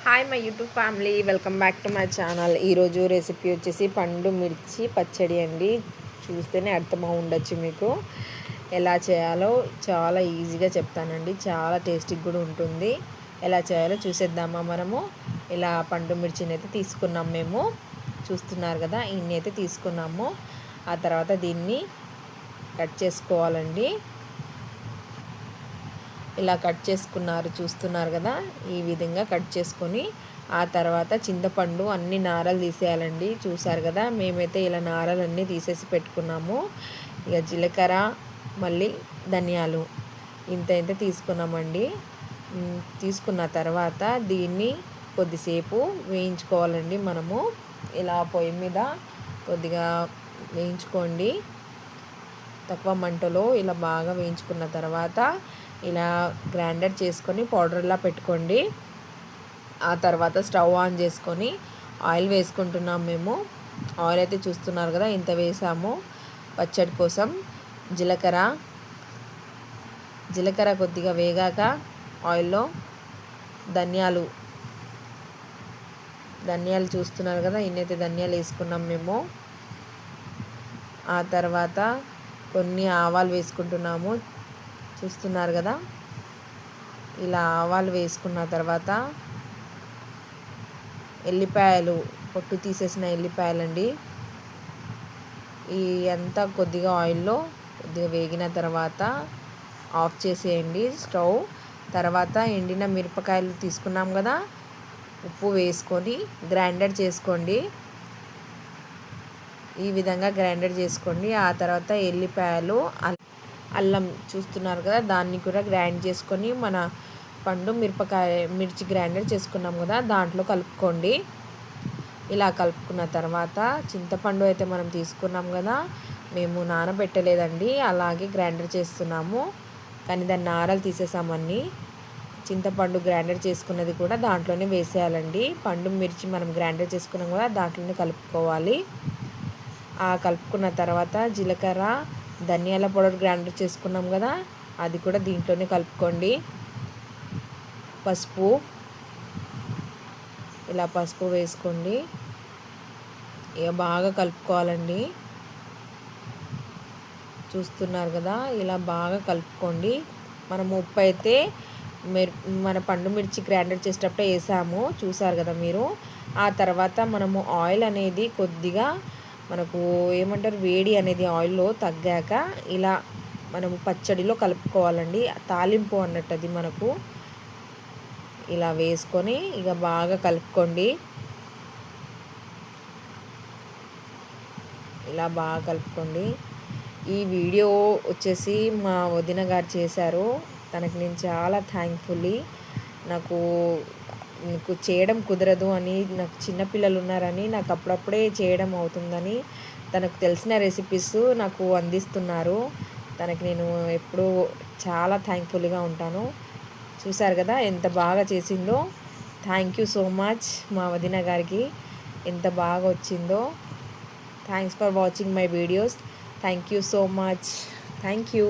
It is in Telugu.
Hi my YouTube family, welcome back to my channel. ఈరోజు రెసిపీ వచ్చేసి పండు మిర్చి పచ్చడి అండి. చూస్తేనే అర్థమై ఉండొచ్చు మీకు. ఎలా చేయాలో చాలా ఈజీగా చెప్తానండి. చాలా టేస్టీగా కూడా ఉంటుంది. ఎలా చేయాలో చూసేద్దామా మనము. ఇలా పండు మిర్చిని అయితే తీసుకున్నాం మేము. చూస్తున్నారు కదా, ఇన్ని అయితే తీసుకున్నాము. ఆ తర్వాత దీన్ని కట్ చేసుకోవాలండి. ఇలా కట్ చేసుకున్నారు, చూస్తున్నారు కదా, ఈ విధంగా కట్ చేసుకొని ఆ తర్వాత చింతపండు అన్ని నారలు తీసేయాలండి. చూసారు కదా, మేమైతే ఇలా నారలు అన్నీ తీసేసి పెట్టుకున్నాము. ఇక జీలకర్ర, మళ్ళీ ధనియాలు ఇంత తీసుకున్నామండి. తీసుకున్న తర్వాత దీన్ని కొద్దిసేపు వేయించుకోవాలండి. మనము ఇలా పొయ్యి మీద కొద్దిగా వేయించుకోండి, తక్కువ మంటలో. ఇలా బాగా వేయించుకున్న తర్వాత ఇలా గ్రైండర్ చేసుకొని పౌడర్లా పెట్టుకోండి. ఆ తర్వాత స్టవ్ ఆన్ చేసుకొని ఆయిల్ వేసుకుంటున్నాం మేము. ఆయిల్ అయితే చూస్తున్నారు కదా, ఇంత వేసాము పచ్చడి కోసం. జీలకర్ర కొద్దిగా వేగాక ఆయిల్లో ధనియాలు చూస్తున్నారు కదా, ఇన్నైతే ధనియాలు వేసుకున్నాం మేము. ఆ తర్వాత కొన్ని ఆవాలు వేసుకుంటున్నాము, చూస్తున్నారు కదా. ఇలా ఆవాలు వేసుకున్న తర్వాత ఎల్లిపాయలు, పొట్టు తీసేసిన ఎల్లిపాయలండి. ఈ అంతా కొద్దిగా ఆయిల్లో కొద్దిగా వేగిన తర్వాత ఆఫ్ చేసేయండి స్టవ్. తర్వాత ఎండిన మిరపకాయలు తీసుకున్నాం కదా, ఉప్పు వేసుకొని గ్రైండర్ చేసుకోండి. ఈ విధంగా గ్రైండర్ చేసుకోండి. ఆ తర్వాత ఎల్లిపాయలు, అల్లం చూస్తున్నారు కదా, దాన్ని కూడా గ్రైండ్ చేసుకొని మన పండు మిర్చి గ్రైండర్ చేసుకున్నాం కదా, దాంట్లో కలుపుకోండి. ఇలా కలుపుకున్న తర్వాత చింతపండు అయితే మనం తీసుకున్నాం కదా, మేము నానబెట్టలేదండి, అలాగే గ్రైండర్ చేస్తున్నాము. కానీ దాన్ని నారలు తీసేసామని. చింతపండు గ్రైండర్ చేసుకున్నది కూడా దాంట్లోనే వేసేయాలండి. పండు మిర్చి మనం గ్రైండర్ చేసుకున్నాం కదా, దాంట్లోనే కలుపుకోవాలి. కలుపుకున్న తర్వాత జీలకర్ర, ధనియాల పౌడర్ గ్రైండర్ చేసుకున్నాం కదా, అది కూడా దీంట్లోనే కలుపుకోండి. పసుపు, ఇలా పసుపు వేసుకోండి. ఇక బాగా కలుపుకోవాలండి. చూస్తున్నారు కదా, ఇలా బాగా కలుపుకోండి. మనము ఉప్పు అయితే మన పండు మిర్చి గ్రైండర్ చేసేటప్పుడే వేసాము, చూసారు కదా మీరు. ఆ తర్వాత మనము ఆయిల్ అనేది కొద్దిగా మనకు ఏమంటారు, వేడి అనేది ఆయిల్లో తగ్గాక ఇలా మనము పచ్చడిలో కలుపుకోవాలండి. తాలింపు అన్నట్టు అది మనకు. ఇలా వేసుకొని ఇక బాగా కలుపుకోండి. ఇలా బాగా కలుపుకోండి. ఈ వీడియో వచ్చేసి మా వదిన గారు చేశారు. తనకి నేను చాలా థ్యాంక్ఫుల్లీ. నాకు చేయడం కుదరదు అని, నాకు చిన్నపిల్లలు ఉన్నారని, నాకు అప్పుడప్పుడే చేయడం అవుతుందని తనకు తెలిసిన రెసిపీస్ నాకు అందిస్తున్నారు. తనకి నేను ఎప్పుడూ చాలా థ్యాంక్ఫుల్గా ఉంటాను. చూసారు కదా ఎంత బాగా చేసిందో. థ్యాంక్ యూ సో మచ్ మా వదిన గారికి, ఎంత బాగా వచ్చిందో. Thanks for watching my videos. Thank you so much. Thank you.